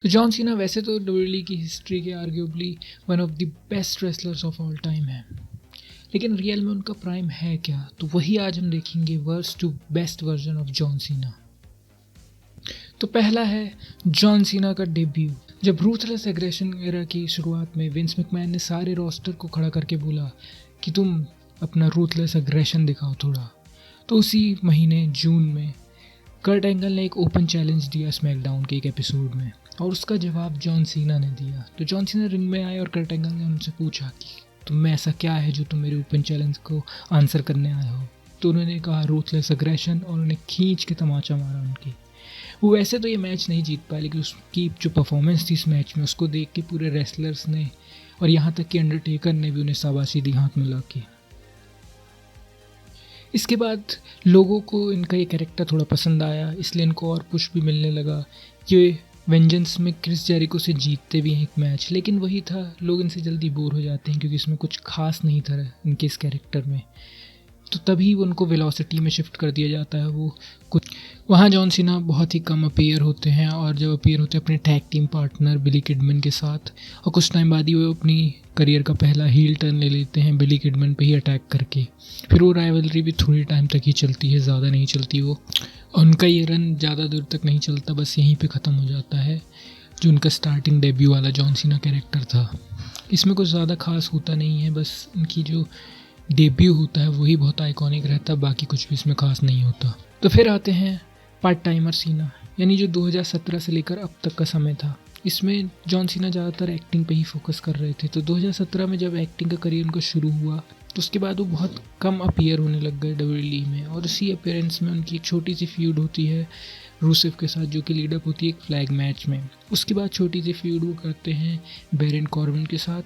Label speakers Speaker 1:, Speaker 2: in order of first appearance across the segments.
Speaker 1: तो John Cena वैसे तो डब्ल्यूडब्ल्यूई की हिस्ट्री के arguably one of the best wrestlers of all time है, लेकिन रियल में उनका प्राइम है क्या, तो वही आज हम देखेंगे worst to best version of John Cena. तो पहला है जॉन सीना का डेब्यू। जब रूथलेस एग्रेशन एरा की शुरुआत में विंस मैकमैन ने सारे रोस्टर को खड़ा करके बोला कि तुम अपना रूथलेस एग्रेशन दिखाओ थोड़ा, तो उसी महीने जून में कर्ट एंगल ने एक ओपन चैलेंज दिया स्मैकडाउन के एक एपिसोड में, और उसका जवाब जॉन सीना ने दिया। तो जॉन सीना रिंग में आए और कर्ट एंगल ने उनसे पूछा कि तुम में ऐसा क्या है जो तुम मेरे ओपन चैलेंज को आंसर करने आए हो। तो उन्होंने कहा रूथलेस एग्रेशन, और उन्हें खींच के तमाचा मारा उनकी। वो वैसे तो ये मैच नहीं जीत पाया, लेकिन उसकी जो परफॉर्मेंस थी इस मैच में, उसको देख के पूरे रेसलर्स ने और यहाँ तक कि अंडरटेकर ने भी उन्हें शाबाशी दी हाथ मिला के। इसके बाद लोगों को इनका ये कैरेक्टर थोड़ा पसंद आया, इसलिए इनको और पुश भी मिलने लगा। ये वेंजेंस में क्रिस जेरिको से जीतते भी हैं एक मैच, लेकिन वही था, लोग इनसे जल्दी बोर हो जाते हैं क्योंकि इसमें कुछ खास नहीं था इनके इस कैरेक्टर में। तो तभी उनको वेलोसिटी में शिफ्ट कर दिया जाता है। वो कुछ वहाँ जॉन सीना बहुत ही कम अपीयर होते हैं, और जब अपीयर होते हैं अपने टैग टीम पार्टनर बिली किडमैन के साथ, और कुछ टाइम बाद ही वो अपनी करियर का पहला हील टर्न ले लेते हैं बिली किडमैन पे ही अटैक करके। फिर वो राइवलरी भी थोड़ी टाइम तक ही चलती है, ज़्यादा नहीं चलती वो। उनका ये रन ज़्यादा दूर तक नहीं चलता, बस यहीं पे ख़त्म हो जाता है, जो उनका स्टार्टिंग डेब्यू वाला जॉन सीना कैरेक्टर था। इसमें कुछ ज़्यादा खास होता नहीं है, बस उनकी जो डेब्यू होता है वही बहुत आइकॉनिक रहता है, बाकी कुछ भी इसमें खास नहीं होता। तो फिर आते हैं पार्ट टाइमर सीना, यानी जो 2017 से लेकर अब तक का समय था। इसमें जॉन सीना ज़्यादातर एक्टिंग पे ही फोकस कर रहे थे। तो 2017 में जब एक्टिंग का करियर उनका शुरू हुआ, तो उसके बाद वो बहुत कम अपीयर होने लग गए डब्ल्यूडब्ल्यूई में, और उसी अपीयरेंस में उनकी एक छोटी सी फ्यूड होती है रूसेफ के साथ, जो कि लीडअप होती है एक फ्लैग मैच में। उसके बाद छोटी सी फ्यूड वो करते हैं बैरन कॉर्बिन के साथ।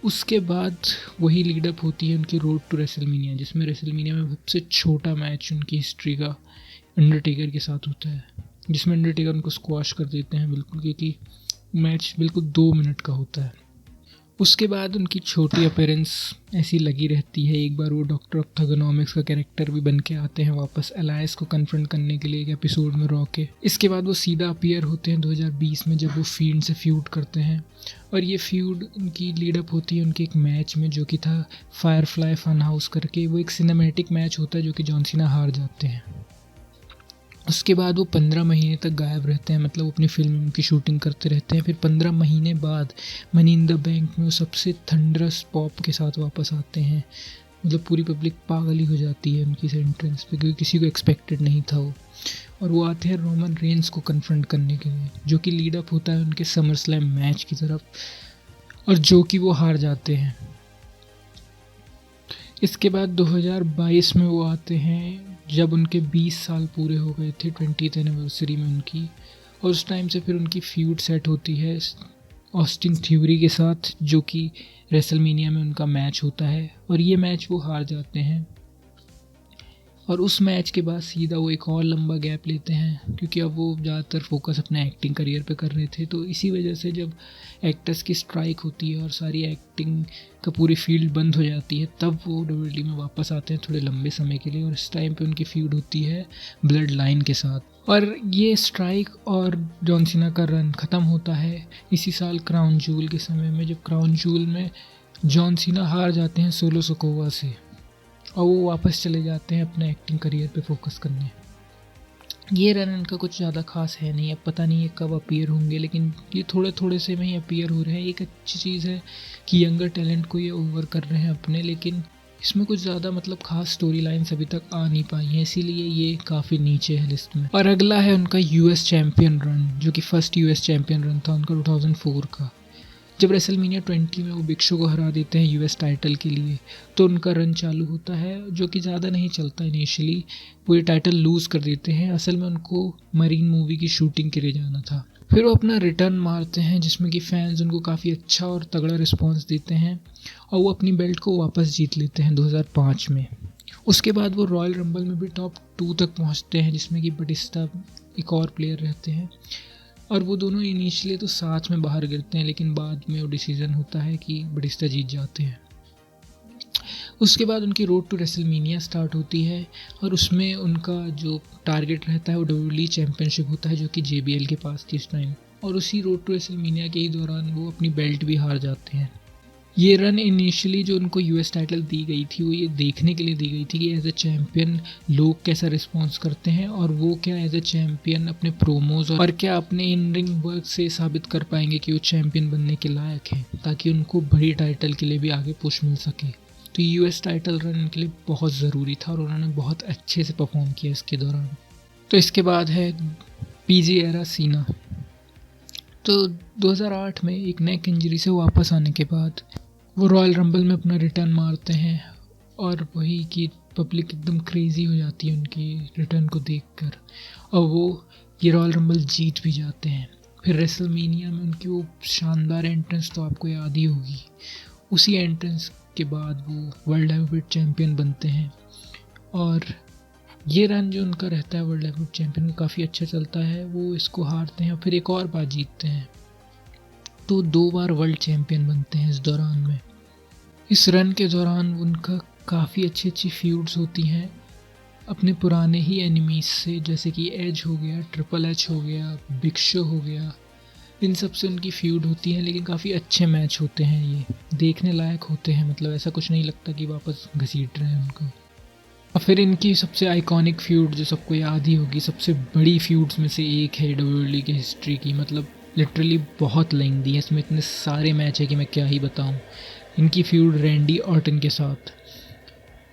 Speaker 1: उसके बाद वही लीडअप होती है उनकी रोड टू रेसलमेनिया, जिसमें रेसलमेनिया में सबसे छोटा मैच उनकी हिस्ट्री का अंडरटेकर के साथ होता है, जिसमें अंडरटेकर उनको स्क्वाश कर देते हैं बिल्कुल, क्योंकि मैच बिल्कुल 2 मिनट का होता है। उसके बाद उनकी छोटी अपीयरेंस ऐसी लगी रहती है। एक बार वो डॉक्टर ऑफ थर्गोनॉमिक्स का कैरेक्टर भी बन के आते हैं वापस एलायस को कन्फ्रंट करने के लिए एक एपिसोड में रॉ के। इसके बाद वो सीधा अपीयर होते हैं 2020 में, जब वो फील्ड से फ्यूड करते हैं, और ये फ्यूड उनकी लीडअप होती है उनके एक मैच में जो कि था फायरफ्लाई फन हाउस करके। वो एक सिनेमैटिक मैच होता है जो कि जॉन सीना हार जाते हैं। उसके बाद वो 15 महीने तक गायब रहते हैं, मतलब अपनी फिल्म की शूटिंग करते रहते हैं। फिर 15 महीने बाद मनी इन द बैंक में वो सबसे थंडरस पॉप के साथ वापस आते हैं। मतलब पूरी पब्लिक पागल ही हो जाती है उनकी एंट्रेंस पे, क्योंकि किसी को एक्सपेक्टेड नहीं था वो। और वो आते हैं रोमन रेंस को कन्फ्रंट करने के लिए, जो कि लीडअप होता है उनके समर स्लैम मैच की तरफ, और जो कि वो हार जाते हैं। इसके बाद 2022 में वो आते हैं जब उनके 20 साल पूरे हो गए थे, 20th एनिवर्सरी में उनकी, और उस टाइम से फिर उनकी फ्यूड सेट होती है ऑस्टिन थ्योरी के साथ, जो कि रेसलमेनिया में उनका मैच होता है, और ये मैच वो हार जाते हैं। और उस मैच के बाद सीधा वो एक और लंबा गैप लेते हैं, क्योंकि अब वो ज़्यादातर फोकस अपने एक्टिंग करियर पे कर रहे थे। तो इसी वजह से जब एक्टर्स की स्ट्राइक होती है और सारी एक्टिंग का पूरी फील्ड बंद हो जाती है, तब वो डब्ल्यूडब्ल्यूई में वापस आते हैं थोड़े लंबे समय के लिए, और इस टाइम पे उनकी फीड होती है ब्लड लाइन के साथ। और ये स्ट्राइक और जॉन सीना का रन ख़त्म होता है इसी साल क्राउन जूल के समय में, जब क्राउन जूल में जॉन सीना हार जाते हैं सोलो सोकोवा से, और वो वापस चले जाते हैं अपने एक्टिंग करियर पे फोकस करने। ये रन इनका कुछ ज़्यादा खास है नहीं, अब पता नहीं है कब अपीयर होंगे, लेकिन ये थोड़े थोड़े से में ही अपीयर हो रहे हैं। एक अच्छी चीज़ है कि यंगर टैलेंट को ये ओवर कर रहे हैं अपने, लेकिन इसमें कुछ ज़्यादा मतलब खास स्टोरी लाइन्स अभी तक आ नहीं पाई हैं, इसीलिए ये काफ़ी नीचे है लिस्ट में। और अगला है उनका यूएस चैम्पियन रन, जो कि फर्स्ट यूएस चैम्पियन रन था उनका 2004 का, जब रेसलमेनिया 20 में वो बिग शो को हरा देते हैं यूएस टाइटल के लिए। तो उनका रन चालू होता है, जो कि ज़्यादा नहीं चलता इनिशियली। वो ये टाइटल लूज़ कर देते हैं, असल में उनको मरीन मूवी की शूटिंग के लिए जाना था। फिर वो अपना रिटर्न मारते हैं, जिसमें कि फैंस उनको काफ़ी अच्छा और तगड़ा रिस्पॉन्स देते हैं, और वो अपनी बेल्ट को वापस जीत लेते हैं 2005 में। उसके बाद वो रॉयल रंबल में भी टॉप 2 तक पहुँचते हैं, जिसमें कि बटिस्टा एक और प्लेयर रहते हैं, और वो दोनों इनिशियली तो साथ में बाहर गिरते हैं, लेकिन बाद में वो डिसीज़न होता है कि बटिस्टा जीत जाते हैं। उसके बाद उनकी रोड टू रेसलमेनिया स्टार्ट होती है, और उसमें उनका जो टारगेट रहता है वो डब्ल्यूडब्ल्यूई चैम्पियनशिप होता है, जो कि JBL के पास थी इस टाइम। और उसी रोड टू रेसलमेनिया के ही दौरान वो अपनी बेल्ट भी हार जाते हैं। ये रन इनिशियली जो उनको यूएस टाइटल दी गई थी वो ये देखने के लिए दी गई थी कि एज ए चैम्पियन लोग कैसा रिस्पॉन्स करते हैं और वो क्या एज ए चैम्पियन अपने प्रोमोज और क्या अपने इन रिंग वर्क से साबित कर पाएंगे कि वो चैम्पियन बनने के लायक हैं, ताकि उनको बड़ी टाइटल के लिए भी आगे पुश मिल सके। तो यूएस टाइटल रन इनके लिए बहुत ज़रूरी था और उन्होंने बहुत अच्छे से परफॉर्म किया इसके दौरान। तो इसके बाद है पीजी एरा सीना। तो 2008 में एक नेक इंजरी से वापस आने के बाद वो रॉयल रंबल में अपना रिटर्न मारते हैं और वही कि पब्लिक एकदम क्रेज़ी हो जाती है उनके रिटर्न को देखकर, और वो ये रॉयल रंबल जीत भी जाते हैं। फिर रेसलमेनिया में उनकी वो शानदार एंट्रेंस तो आपको याद ही होगी। उसी एंट्रेंस के बाद वो वर्ल्ड हेवीवेट चैम्पियन बनते हैं और ये रन जो उनका रहता है वर्ल्ड हेवीवेट चैम्पियन का काफ़ी अच्छा चलता है। वो इसको हारते हैं, फिर एक और बार जीतते हैं, तो 2 बार वर्ल्ड चैम्पियन बनते हैं इस दौरान में। इस रन के दौरान उनका काफ़ी अच्छी फ्यूड्स होती हैं अपने पुराने ही एनिमीज से, जैसे कि एज हो गया, ट्रिपल एच हो गया, बिग शो हो गया, इन सब से उनकी फ्यूड होती है। लेकिन काफ़ी अच्छे मैच होते हैं, ये देखने लायक होते हैं, मतलब ऐसा कुछ नहीं लगता कि वापस घसीट रहे हैं उनको। और फिर इनकी सबसे आइकॉनिक फ्यूड जो सबको याद ही होगी, सबसे बड़ी फ्यूड्स में से एक है डब्ल्यूडब्ल्यूई की हिस्ट्री की, मतलब लिटरली बहुत लेंथी है, इसमें इतने सारे मैच है कि मैं क्या ही बताऊं। इनकी फ्यूड रैंडी ऑर्टन के साथ,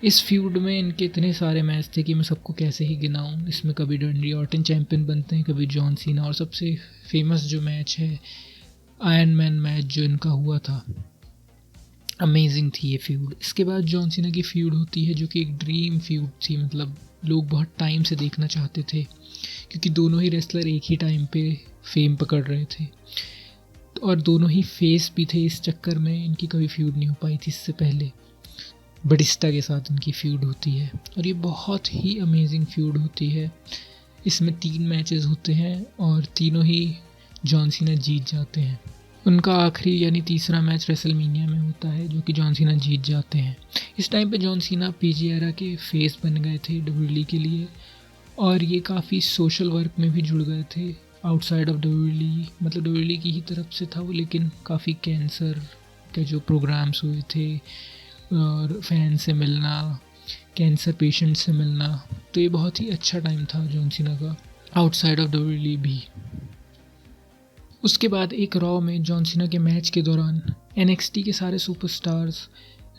Speaker 1: इस फ्यूड में इनके इतने सारे मैच थे कि मैं सबको कैसे ही गिनाऊं। इसमें कभी रैंडी ऑर्टन चैम्पियन बनते हैं, कभी जॉन सीना, और सबसे फेमस जो मैच है आयरन मैन मैच जो इनका हुआ था, अमेजिंग थी ये फ्यूड। इसके बाद जॉन सीना की फ्यूड होती है जो कि एक ड्रीम फ्यूड थी, मतलब लोग बहुत टाइम से देखना चाहते थे क्योंकि दोनों ही रेसलर एक ही टाइम पे फेम पकड़ रहे थे और दोनों ही फेस भी थे। इस चक्कर में इनकी कभी फ्यूड नहीं हो पाई थी इससे पहले। बटिस्टा के साथ इनकी फ्यूड होती है और ये बहुत ही अमेजिंग फ्यूड होती है। इसमें 3 मैचेस होते हैं और तीनों ही जॉन सीना जीत जाते हैं। उनका आखिरी यानी तीसरा मैच रेसलमेनिया में होता है जो कि जॉन सीना जीत जाते हैं। इस टाइम पे जॉन सीना पीजी एरा के फेस बन गए थे डब्ल्यूडब्ल्यूई के लिए और ये काफ़ी सोशल वर्क में भी जुड़ गए थे आउटसाइड ऑफ डब्ल्यूडब्ल्यूई, मतलब डब्ल्यूडब्ल्यूई की ही तरफ से था वो, लेकिन काफ़ी कैंसर के जो प्रोग्राम्स हुए थे और फैन से मिलना, कैंसर पेशेंट से मिलना, तो ये बहुत ही अच्छा टाइम था जॉन सीना का आउटसाइड ऑफ डब्ल्यूडब्ल्यूई भी। उसके बाद एक रॉ में जॉन सीना के मैच के दौरान एनएक्सटी के सारे सुपरस्टार्स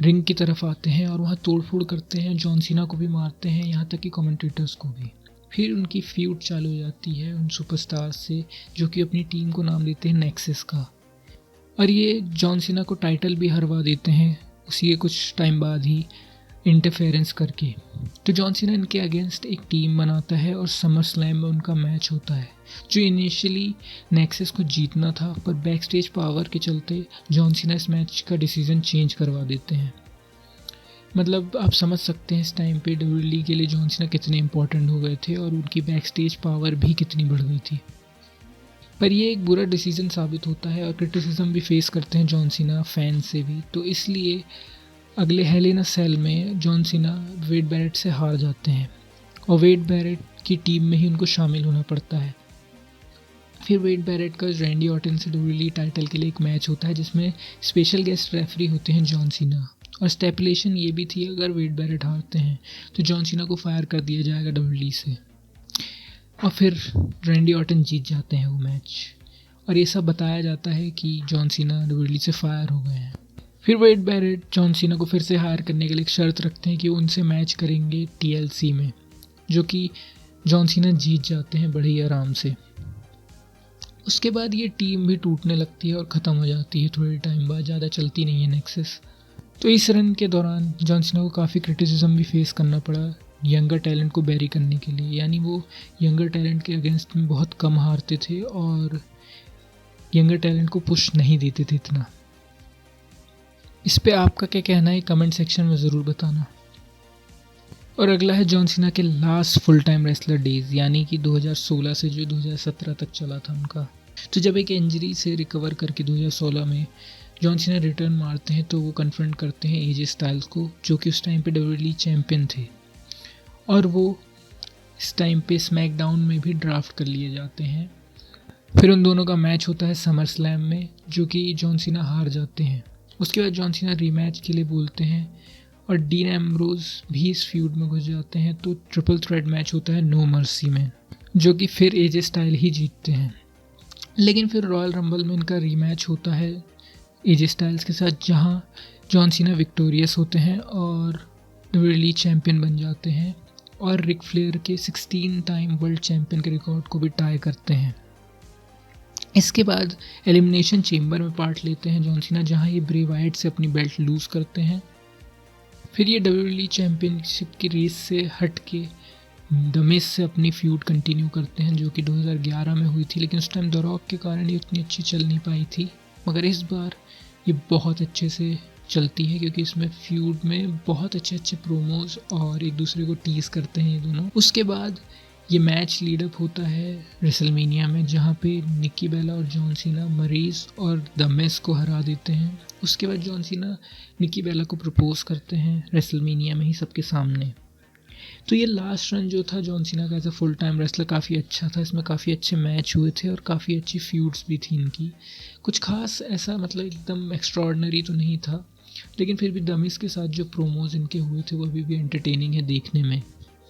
Speaker 1: रिंग की तरफ आते हैं और वहाँ तोड़फोड़ करते हैं, जॉन सीना को भी मारते हैं, यहाँ तक कि कमेंटेटर्स को भी। फिर उनकी फ्यूड चालू हो जाती है उन सुपरस्टार्स से जो कि अपनी टीम को नाम देते हैं नेक्सस का, और ये जॉन सीना को टाइटल भी हरवा देते हैं उसी के कुछ टाइम बाद ही इंटरफेरेंस करके। तो जॉन सीना इनके अगेंस्ट एक टीम बनाता है और समर स्लैम में उनका मैच होता है जो इनिशियली नेक्सस को जीतना था, पर बैक स्टेज पावर के चलते जॉन सीना इस मैच का डिसीजन चेंज करवा देते हैं। मतलब आप समझ सकते हैं इस टाइम पे डब्ल्यूडब्ल्यूई के लिए जॉन सीना कितने इंपॉर्टेंट हो गए थे और उनकी बैक स्टेज पावर भी कितनी बढ़ गई थी। पर ये एक बुरा डिसीजन साबित होता है और क्रिटिसिज्म भी फेस करते हैं जॉन सीना फैन से भी, तो इसलिए अगले हेल इन अ सेल में जॉन सीना वेड बैरेट से हार जाते हैं और वेड बैरेट की टीम में ही उनको शामिल होना पड़ता है। फिर वेड बैरेट का रैंडी ऑर्टन से डब्ल्यूडब्ल्यूई टाइटल के लिए एक मैच होता है जिसमें स्पेशल गेस्ट रेफरी होते हैं जॉन सीना, और स्टेपुलेशन ये भी थी अगर वेड बैरेट हारते हैं तो जॉन सीना को फायर कर दिया जाएगा डब्ल्यूडब्ल्यूई से। और फिर रैंडी ऑर्टन जीत जाते हैं वो मैच और ये सब बताया जाता है कि जॉन सीना डब्ल्यूडब्ल्यूई से फायर हो गए हैं। फिर वेड बैरेट जॉन सीना को फिर से हायर करने के लिए एक शर्त रखते हैं कि वो उनसे मैच करेंगे TLC में, जो कि जॉन सीना जीत जाते हैं बड़े ही आराम से। उसके बाद ये टीम भी टूटने लगती है और ख़त्म हो जाती है थोड़े टाइम बाद, ज़्यादा चलती नहीं है नेक्सस। तो इस रन के दौरान जॉन सीना को काफ़ी क्रिटिसिज्म भी फेस करना पड़ा यंगर टैलेंट को बैरी करने के लिए, यानी वो यंगर टैलेंट के अगेंस्ट में बहुत कम हारते थे और यंगर टैलेंट को पुश नहीं देते थे इतना। इस पे आपका क्या कहना है कमेंट सेक्शन में ज़रूर बताना। और अगला है जॉन सीना के last full time wrestler days, यानी कि 2016 से जो 2017 तक चला था उनका। तो जब एक इंजरी से रिकवर करके 2016 में जॉन सीना रिटर्न मारते हैं तो वो कन्फ्रंट करते हैं AJ स्टाइल्स को, जो कि उस टाइम पे डब्ल्यूडब्ल्यूई चैम्पियन थे, और वो इस टाइम पे स्मैकडाउन में भी ड्राफ्ट कर लिए जाते हैं। फिर उन दोनों का मैच होता है समर स्लैम में, जो कि जॉन सीना हार जाते हैं। उसके बाद जॉन सीना रीमैच के लिए बोलते हैं और डीन एम्ब्रोज भी इस फ्यूड में घुस जाते हैं। तो ट्रिपल थ्रेट मैच होता है नो मर्सी में, जो कि फिर एजे स्टाइल ही जीतते हैं। लेकिन फिर रॉयल रंबल में इनका रीमैच होता है एजे स्टाइल्स के साथ, जहां जॉन सीना विक्टोरियस होते हैं और डब्ल्यूडब्ल्यूई चैम्पियन बन जाते हैं और रिक फ्लेयर के 16 टाइम वर्ल्ड चैम्पियन के रिकॉर्ड को भी टाई करते हैं। इसके बाद एलिमिनेशन चेम्बर में पार्ट लेते हैं जॉन सीना, जहां ये ब्रे वाइट से अपनी बेल्ट लूज़ करते हैं। फिर ये डब्ल्यूडब्ल्यूई चैम्पियनशिप की रेस से हट के द मिज से अपनी फ्यूड कंटिन्यू करते हैं, जो कि 2011 में हुई थी। लेकिन उस टाइम द रॉक के कारण ये उतनी अच्छी चल नहीं पाई थी, मगर इस बार ये बहुत अच्छे से चलती है, क्योंकि इसमें फ्यूड में बहुत अच्छे अच्छे प्रोमोज और एक दूसरे को टीज करते हैं ये दोनों। उसके बाद ये मैच लीडअप होता है रेसलमेनिया में, जहाँ पे निक्की बेला और जॉन सीना मरीज और द मिज को हरा देते हैं। उसके बाद जॉन सीना निक्की बेला को प्रपोज करते हैं रेसलमेनिया में ही सबके सामने। तो ये लास्ट रन जो था जॉन सीना का as a full time wrestler काफ़ी अच्छा था। इसमें काफ़ी अच्छे मैच हुए थे और काफ़ी अच्छी फ्यूड्स भी थी इनकी। कुछ खास ऐसा मतलब एकदम एक्स्ट्रॉर्डनरी तो नहीं था, लेकिन फिर भी डमिस के साथ जो प्रोमोज इनके हुए थे वो अभी भी एंटरटेनिंग है देखने में।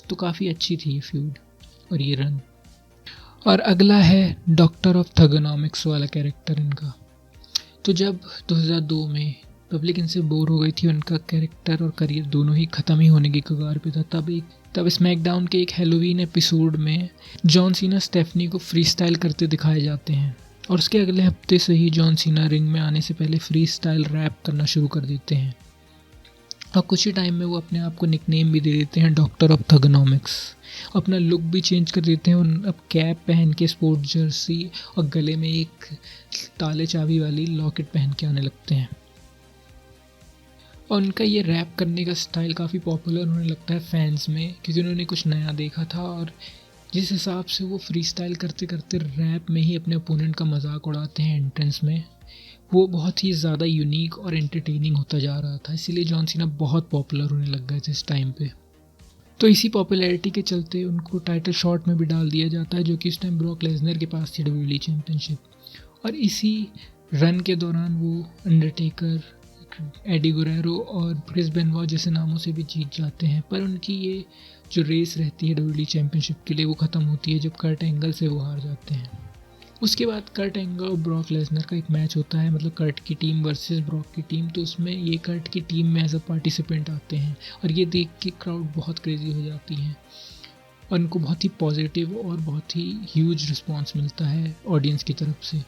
Speaker 1: तो काफ़ी अच्छी थी ये फ्यूड और ये रन। और अगला है डॉक्टर ऑफ थगोनॉमिक्स वाला कैरेक्टर इनका। तो जब 2002 में पब्लिक इनसे बोर हो गई थी, उनका कैरेक्टर और करियर दोनों ही ख़त्म ही होने की कगार पे था, तब स्मैकडाउन के एक हैलोवीन एपिसोड में जॉन सीना स्टेफनी को फ्री स्टाइल करते दिखाए जाते हैं। और उसके अगले हफ्ते से ही जॉन सीना रिंग में आने से पहले फ्री स्टाइल रैप करना शुरू कर देते हैं। और कुछ ही टाइम में वो अपने आप को निकनेम भी दे देते हैं डॉक्टर ऑफ थगोनॉमिक्स। अपना लुक भी चेंज कर देते हैं। अब कैप पहन के स्पोर्ट जर्सी और गले में एक ताले चाबी वाली लॉकेट पहन के आने लगते हैं। और उनका ये रैप करने का स्टाइल काफ़ी पॉपुलर होने लगता है फैंस में, क्योंकि उन्होंने कुछ नया देखा था। और जिस हिसाब से वो फ्री स्टाइल करते करते रैप में ही अपने ओपोनेंट का मजाक उड़ाते हैं एंट्रेंस में, वो बहुत ही ज़्यादा यूनिक और एंटरटेनिंग होता जा रहा था। इसीलिए जॉन सीना बहुत पॉपुलर होने लग गए थे इस टाइम पे। तो इसी पॉपुलैरिटी के चलते उनको टाइटल शॉट में भी डाल दिया जाता है, जो कि इस टाइम ब्रॉक लेसनर के पास थी डब्ल्यूडब्ल्यूई चैंपियनशिप। और इसी रन के दौरान वो अंडरटेकर, एडी गुरेरो और क्रिस बेनवा जैसे नामों से भी जीत जाते हैं। पर उनकी ये जो रेस रहती है डब्ल्यूडब्ल्यूई चैंपियनशिप के लिए, वो ख़त्म होती है जब कर्ट एंगल से वो हार जाते हैं। उसके बाद कर्ट एंगल और ब्रॉक लेसनर का एक मैच होता है, मतलब कर्ट की टीम वर्सेस ब्रॉक की टीम। तो उसमें ये कर्ट की टीम में एज अ पार्टिसिपेंट आते हैं और ये देख के क्राउड बहुत क्रेजी हो जाती है और उनको बहुत ही पॉजिटिव और बहुत ही ह्यूज रिस्पॉन्स मिलता है ऑडियंस की तरफ से।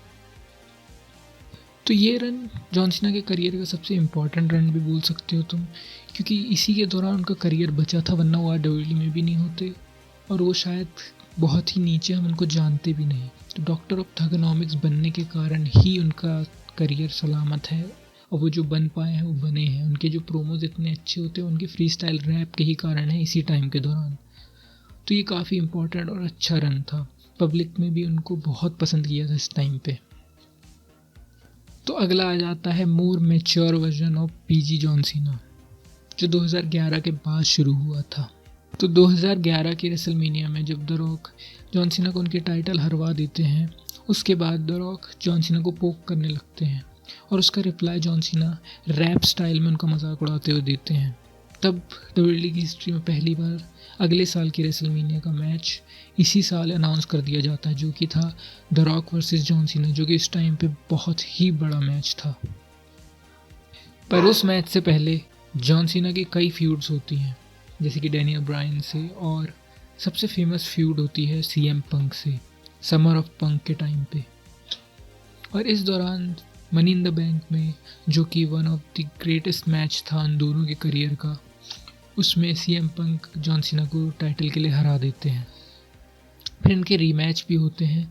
Speaker 1: तो ये रन जॉन सीना के करियर का सबसे इम्पॉर्टेंट रन भी बोल सकते हो तुम, क्योंकि इसी के दौरान उनका करियर बचा था, वरना वो डब्ल्यूडब्ल्यूई में भी नहीं होते और वो शायद बहुत ही नीचे हम उनको जानते भी नहीं। तो डॉक्टर ऑफ थगोनॉमिक्स बनने के कारण ही उनका करियर सलामत है और वो जो बन पाए हैं वो बने हैं। उनके जो प्रोमोज इतने अच्छे होते हैं उनके फ्री स्टाइल रैप के ही कारण है इसी टाइम के दौरान। तो ये काफ़ी इम्पोर्टेंट और अच्छा रन था। पब्लिक में भी उनको बहुत पसंद किया था इस टाइम पे। तो अगला आ जाता है मोर mature version of PG John Cena, जो 2011 के बाद शुरू हुआ था। तो 2011 के रेसलमेनिया में जब द रॉक जॉन सीना को उनके टाइटल हरवा देते हैं, उसके बाद द रॉक जॉन सीना को पोक करने लगते हैं और उसका reply John Cena rap style में उनका मजाक उड़ाते हुए देते हैं। तब डब्ल्यूडब्ल्यूई की हिस्ट्री में पहली बार अगले साल की रेसलमेनिया का मैच इसी साल अनाउंस कर दिया जाता है, जो कि था the rock versus John Cena, जो कि इस टाइम पे बहुत ही बड़ा मैच था। पर उस मैच से पहले जॉन सीना की कई फ्यूड्स होती हैं, जैसे कि डैनियल ब्रायन से, और सबसे फेमस फ्यूड होती है सीएम पंक से समर ऑफ पंक के टाइम पे। और इस दौरान मनी इन द बैंक में, जो कि one of the greatest match था उन दोनों के करियर का, उसमें सीएम पंक जॉन सीना को टाइटल के लिए हरा देते हैं। फिर इनके रीमैच भी होते हैं,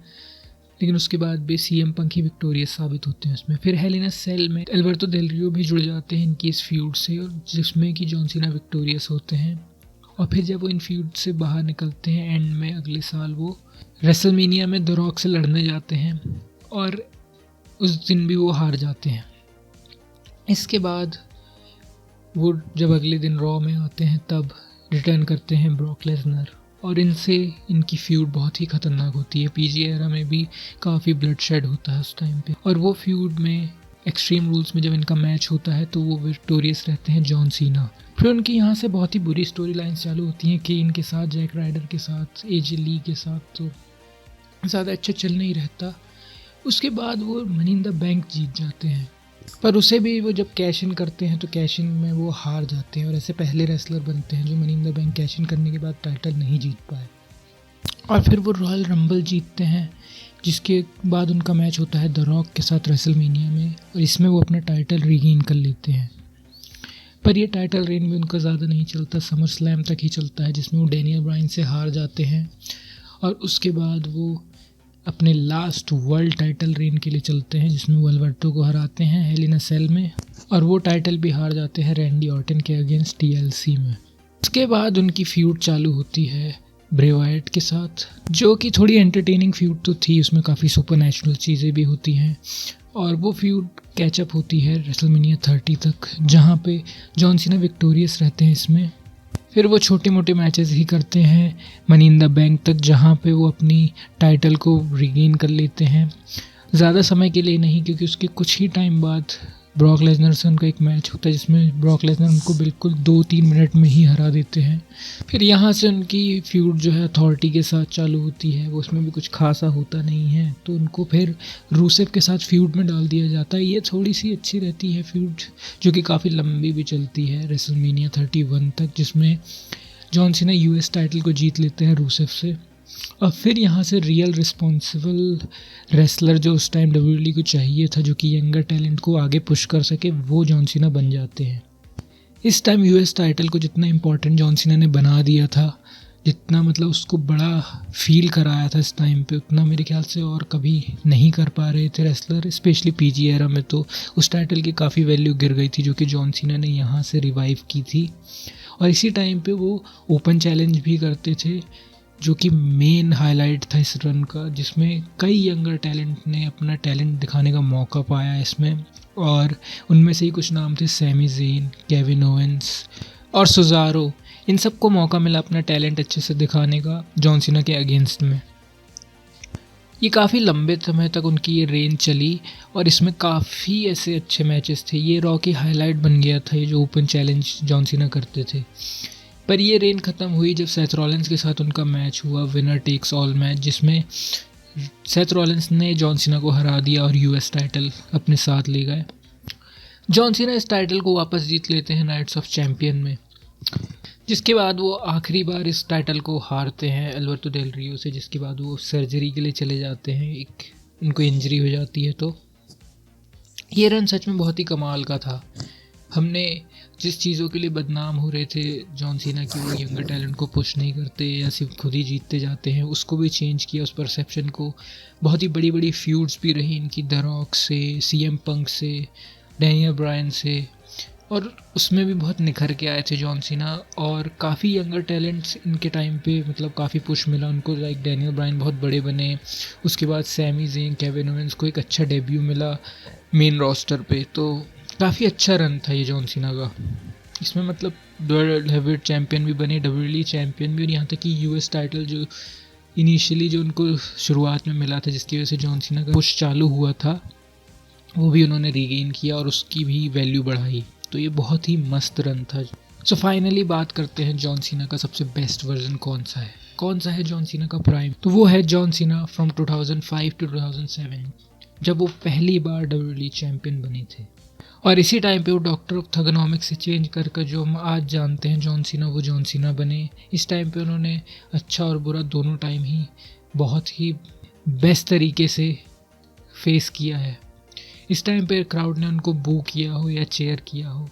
Speaker 1: लेकिन उसके बाद भी सीएम पंक ही विक्टोरियस साबित होते हैं उसमें। फिर हेल इन अ सेल में एल्बर्टो डेल रियो भी जुड़ जाते हैं इनकी इस फ्यूड से, और जिसमें कि जॉन सीना विक्टोरियस होते हैं। और फिर जब वो इन फ्यूड से बाहर निकलते हैं, एंड में अगले साल वो रेसलमेनिया में द रॉक से लड़ने जाते हैं और उस दिन भी वो हार जाते हैं। इसके बाद वो जब अगले दिन रॉ में आते हैं तब रिटर्न करते हैं ब्रॉक लेसनर और इनसे इनकी फ्यूड बहुत ही ख़तरनाक होती है। पीजी एरा में भी काफ़ी ब्लड शेड होता है उस टाइम पे, और वो फ्यूड में एक्सट्रीम रूल्स में जब इनका मैच होता है तो वो विक्टोरियस रहते हैं जॉन सीना। फिर उनकी यहाँ से बहुत ही बुरी स्टोरी लाइन्स चालू होती हैं, केन के साथ, जैक राइडर के साथ, एजे ली के साथ तो ज़्यादा अच्छा चल नहीं रहता। उसके बाद वो मनी इन द बैंक जीत जाते हैं, पर उसे भी वो जब कैश इन करते हैं तो कैश इन में वो हार जाते हैं और ऐसे पहले रेसलर बनते हैं जो money in the bank cash in करने के बाद टाइटल नहीं जीत पाए। और फिर वो रॉयल रंबल जीतते हैं, जिसके बाद उनका मैच होता है द रॉक के साथ रेसलमेनिया में, और इसमें वो अपना टाइटल रीगेन कर लेते हैं। पर ये टाइटल रेन भी उनका ज़्यादा नहीं चलता, समर स्लैम तक ही चलता है, जिसमें वो डैनियल ब्रायन से हार जाते हैं। और उसके बाद वो अपने लास्ट वर्ल्ड टाइटल रेन के लिए चलते हैं, जिसमें वो अल्बर्टो को हराते हैं हेल इन अ सेल में, और वो टाइटल भी हार जाते हैं रैंडी ऑर्टन के अगेंस्ट टीएलसी में। उसके बाद उनकी फ्यूड चालू होती है ब्रे वायट के साथ, जो कि थोड़ी एंटरटेनिंग फ्यूड तो थी, उसमें काफ़ी सुपरनैचुरल चीज़ें भी होती हैं। और वो फ्यूड कैचअप होती है रेसलमेनिया 30 तक, जहाँ पे जॉन सीना विक्टोरियस रहते हैं इसमें। फिर वो छोटे मोटे मैचेस ही करते हैं मनी इन द बैंक तक, जहाँ पे वो अपनी टाइटल को रिगेन कर लेते हैं। ज़्यादा समय के लिए नहीं, क्योंकि उसके कुछ ही टाइम बाद ब्रॉक लेसनर से उनका एक मैच होता है, जिसमें ब्रॉक लेसनर उनको बिल्कुल 2-3 मिनट में ही हरा देते हैं। फिर यहाँ से उनकी फ्यूड जो है अथॉरिटी के साथ चालू होती है, वो उसमें भी कुछ खासा होता नहीं है, तो उनको फिर रूसेव के साथ फ्यूड में डाल दिया जाता है। ये थोड़ी सी अच्छी रहती है फ्यूड, जो कि काफ़ी लंबी भी चलती है रेसलमेनिया 31 तक, जिसमें जॉन सीना यूएस टाइटल को जीत लेते हैं रूसेव से। और फिर यहाँ से रियल रिस्पॉन्सिबल रेसलर जो उस टाइम डब्ल्यूडब्ल्यूई को चाहिए था, जो कि यंगर टैलेंट को आगे पुश कर सके, वो जॉन सीना बन जाते हैं। इस टाइम यूएस टाइटल को जितना इम्पोर्टेंट जॉन सीना ने बना दिया था, जितना मतलब उसको बड़ा फील कराया था इस टाइम पे, उतना मेरे ख्याल से और कभी नहीं कर पा रहे थे रेसलर, स्पेशली पीजी एरा में। तो उस टाइटल की काफ़ी वैल्यू गिर गई थी, जो कि जॉन सीना ने यहाँ से रिवाइव की थी। और इसी टाइम पे वो ओपन चैलेंज भी करते थे, जो कि मेन हाईलाइट था इस रन का, जिसमें कई यंगर टैलेंट ने अपना टैलेंट दिखाने का मौका पाया इसमें। और उनमें से ही कुछ नाम थे सैमी ज़ेन, केविन ओवेंस और सुजारो। इन सबको मौका मिला अपना टैलेंट अच्छे से दिखाने का जॉन सीना के अगेंस्ट में। ये काफ़ी लंबे समय तक उनकी ये रेंज चली, और इसमें काफ़ी ऐसे अच्छे मैचेस थे। ये रॉ की हाईलाइट बन गया था, ये जो ओपन चैलेंज जॉन सीना करते थे। पर ये रेन ख़त्म हुई जब सेथ रॉलिंस के साथ उनका मैच हुआ, विनर टेक्स ऑल मैच, जिसमें सेथ रॉलिंस ने जॉन सीना को हरा दिया और यूएस टाइटल अपने साथ ले गए। जॉन सीना इस टाइटल को वापस जीत लेते हैं नाइट्स ऑफ चैम्पियन में, जिसके बाद वो आखिरी बार इस टाइटल को हारते हैं अल्बर्टो डेल रियो से, जिसके बाद वो सर्जरी के लिए चले जाते हैं, एक उनको इंजरी हो जाती है। तो ये रन सच में बहुत ही कमाल का था। हमने जिस चीज़ों के लिए बदनाम हो रहे थे जॉन सीना की, वो यंगर टैलेंट को पुश नहीं करते या सिर्फ खुद ही जीतते जाते हैं, उसको भी चेंज किया, उस परसेप्शन को। बहुत ही बड़ी बड़ी फ्यूड्स भी रही इनकी, द रॉक से, सीएम पंक से, डैनियल ब्रायन से, और उसमें भी बहुत निखर के आए थे जॉन सीना। और काफ़ी यंगर टैलेंट्स इनके टाइम पे मतलब काफ़ी पुश मिला उनको, लाइक डैनियल ब्रायन बहुत बड़े बने। उसके बाद सैमी ज़ेन, केविन ओवेंस को एक अच्छा डेब्यू मिला मेन रोस्टर पे। तो काफ़ी अच्छा रन था ये जॉन सीना का। इसमें मतलब वर्ल्ड हेवीवेट चैम्पियन भी बने, डब्ल्यूडब्ल्यूई चैम्पियन भी, और यहाँ तक कि यूएस टाइटल जो इनिशियली जो उनको शुरुआत में मिला था, जिसकी वजह से जॉन सीना का पुश चालू हुआ था, वो भी उन्होंने रीगेन किया और उसकी भी वैल्यू बढ़ाई। तो ये बहुत ही मस्त रन था। सो फाइनली बात करते हैं जॉन सीना का सबसे बेस्ट वर्जन कौन सा है। कौन सा है जॉन सीना का प्राइम? तो वो है जॉन सीना फ्रॉम 2005 टू 2007, जब वो पहली बार डब्ल्यूडब्ल्यूई चैम्पियन बने थे। और इसी टाइम पे वो डॉक्टर ऑफ थगनॉमिक्स से चेंज कर जो हम आज जानते हैं जॉन सीना, वो जॉन सीना बने। इस टाइम पे उन्होंने अच्छा और बुरा दोनों टाइम ही बहुत ही बेस्ट तरीके से फेस किया है। इस टाइम पे क्राउड ने उनको बू किया हो या चेयर किया हो,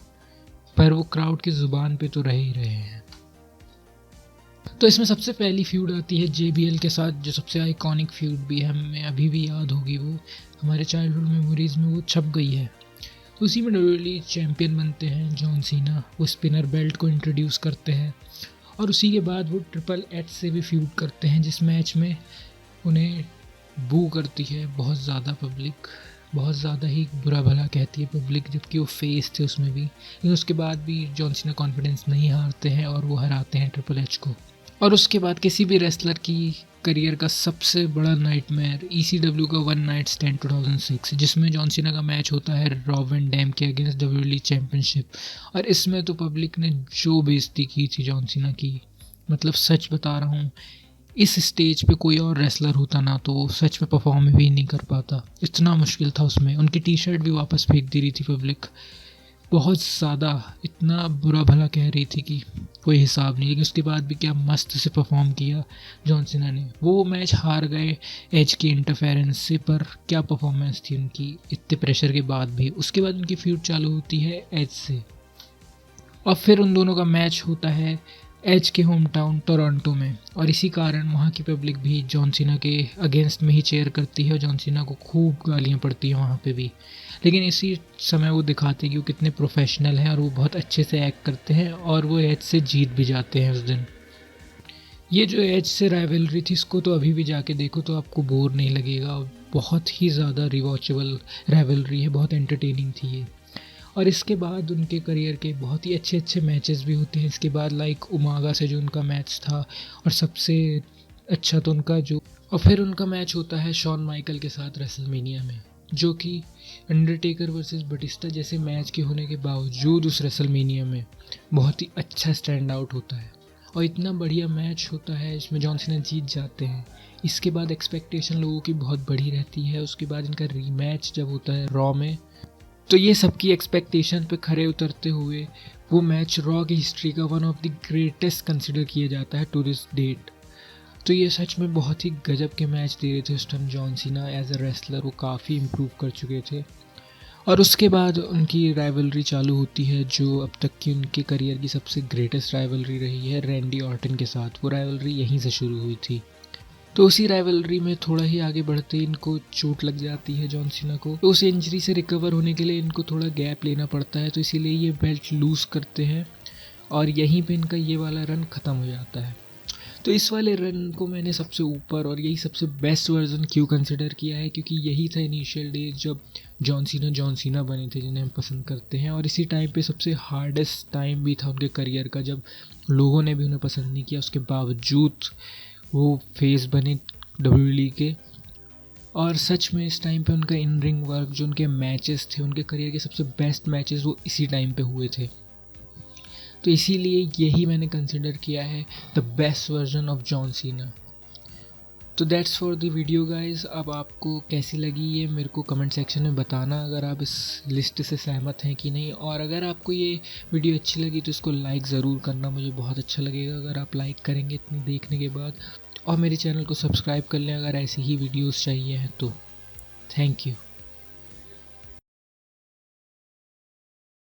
Speaker 1: पर वो क्राउड की ज़ुबान पे तो रह ही रहे हैं। तो इसमें सबसे पहली फ्यूड आती है JBL के साथ, जो सबसे आइकॉनिक फ्यूड भी है, हमें अभी भी याद होगी, वो हमारे चाइल्डहुड मेमोरीज में वो छप गई है। उसी में डब्ल्यूडब्ल्यूई चैम्पियन बनते हैं जॉन सीना, वो स्पिनर बेल्ट को इंट्रोड्यूस करते हैं, और उसी के बाद वो ट्रिपल एच से भी फ्यूड करते हैं, जिस मैच में उन्हें बू करती है बहुत ज़्यादा पब्लिक, बहुत ज़्यादा ही बुरा भला कहती है पब्लिक, जबकि वो फेस थे उसमें भी। लेकिन उसके बाद भी जॉन सीना कॉन्फिडेंस नहीं हारते हैं और वो हराते हैं ट्रिपल एच को। और उसके बाद किसी भी रेसलर की करियर का सबसे बड़ा नाइटमेयर ECW का वन नाइट स्टैंड 2006, जिसमें जॉन सीना का मैच होता है रॉब वैन डैम के अगेंस्ट WWE चैंपियनशिप। और इसमें तो पब्लिक ने जो बेइज्जती की थी जॉन सीना की, मतलब सच बता रहा हूँ, इस स्टेज पे कोई और रेसलर होता ना तो वो सच में परफॉर्म भी नहीं कर पाता, इतना मुश्किल था उसमें। उनकी टी शर्ट भी वापस फेंक दे रही थी पब्लिक, बहुत ज़्यादा, इतना बुरा भला कह रही थी कि कोई हिसाब नहीं। लेकिन उसके बाद भी क्या मस्त से परफॉर्म किया जॉन सीना ने। वो मैच हार गए एज के इंटरफेरेंस से, पर क्या परफॉर्मेंस थी उनकी इतने प्रेशर के बाद भी। उसके बाद उनकी फ्यूड चालू होती है एज से, और फिर उन दोनों का मैच होता है एज के होम टाउन टोरंटो में। और इसी कारण वहाँ की पब्लिक भी जॉन सीना के अगेंस्ट में ही चेयर करती है और जॉन सीना को खूब गालियाँ पड़ती हैं वहाँ पे भी। लेकिन इसी समय वो दिखाते हैं कि वो कितने प्रोफेशनल हैं और वो बहुत अच्छे से एक्ट करते हैं, और वो एज से जीत भी जाते हैं उस दिन। ये जो एज से राइवलरी थी, इसको तो अभी भी जाके देखो तो आपको बोर नहीं लगेगा। बहुत ही ज़्यादा रिवॉचेबल राइवलरी है, बहुत एंटरटेनिंग थी ये। और इसके बाद उनके करियर के बहुत ही अच्छे अच्छे मैचेस भी होते हैं इसके बाद, लाइक उमागा से जो उनका मैच था, और सबसे अच्छा तो उनका जो, और फिर उनका मैच होता है शॉन माइकल के साथ रेसलमेनिया में, जो कि अंडरटेकर वर्सेस बटिस्टा जैसे मैच के होने के बावजूद उस रेसलमेनिया में बहुत ही अच्छा स्टैंड आउट होता है। और इतना बढ़िया मैच होता है, इसमें जॉन सीना जीत जाते हैं। इसके बाद एक्सपेक्टेशन लोगों की बहुत बड़ी रहती है। उसके बाद इनका रीमैच जब होता है रॉ में, तो ये सबकी एक्सपेक्टेशन पे खरे उतरते हुए वो मैच रॉ की हिस्ट्री का one of the greatest consider किया जाता है टू दिस डेट। तो ये सच में बहुत ही गजब के मैच दे रहे थे उस time John Cena as a wrestler, वो काफ़ी इम्प्रूव कर चुके थे। और उसके बाद उनकी राइवलरी चालू होती है जो अब तक की उनके करियर की सबसे ग्रेटेस्ट राइवलरी रही है रैंडी ऑर्टन के साथ। वो राइवलरी यहीं से शुरू हुई थी। तो उसी राइवलरी में थोड़ा ही आगे बढ़ते इनको चोट लग जाती है जॉन सीना को, तो उस इंजरी से रिकवर होने के लिए इनको थोड़ा गैप लेना पड़ता है, तो इसीलिए ये बेल्ट लूज़ करते हैं और यहीं पे इनका ये वाला रन ख़त्म हो जाता है। तो इस वाले रन को मैंने सबसे ऊपर और यही सबसे बेस्ट वर्जन क्यों कंसिडर किया है, क्योंकि यही था इनिशियल डेज जब जॉन सीना बने थे जिन्हें हम पसंद करते हैं। और इसी टाइम पे सबसे हार्डेस्ट टाइम भी था उनके करियर का, जब लोगों ने भी उन्हें पसंद नहीं किया, उसके बावजूद वो फेस बने WWE के। और सच में इस टाइम पे उनका इन रिंग वर्क, जो उनके मैचेस थे, उनके करियर के सबसे बेस्ट मैचेस वो इसी टाइम पे हुए थे। तो इसीलिए यही मैंने कंसिडर किया है the best version of John Cena. तो that's for the video guys. अब आपको कैसी लगी ये मेरे को कमेंट सेक्शन में बताना, अगर आप इस लिस्ट से सहमत हैं कि नहीं। और अगर आपको ये वीडियो अच्छी लगी तो इसको लाइक ज़रूर करना, मुझे बहुत अच्छा लगेगा अगर आप लाइक करेंगे इतनी देखने के बाद। और मेरे चैनल को सब्सक्राइब कर लें अगर ऐसी ही वीडियोस चाहिए हैं तो। Thank you.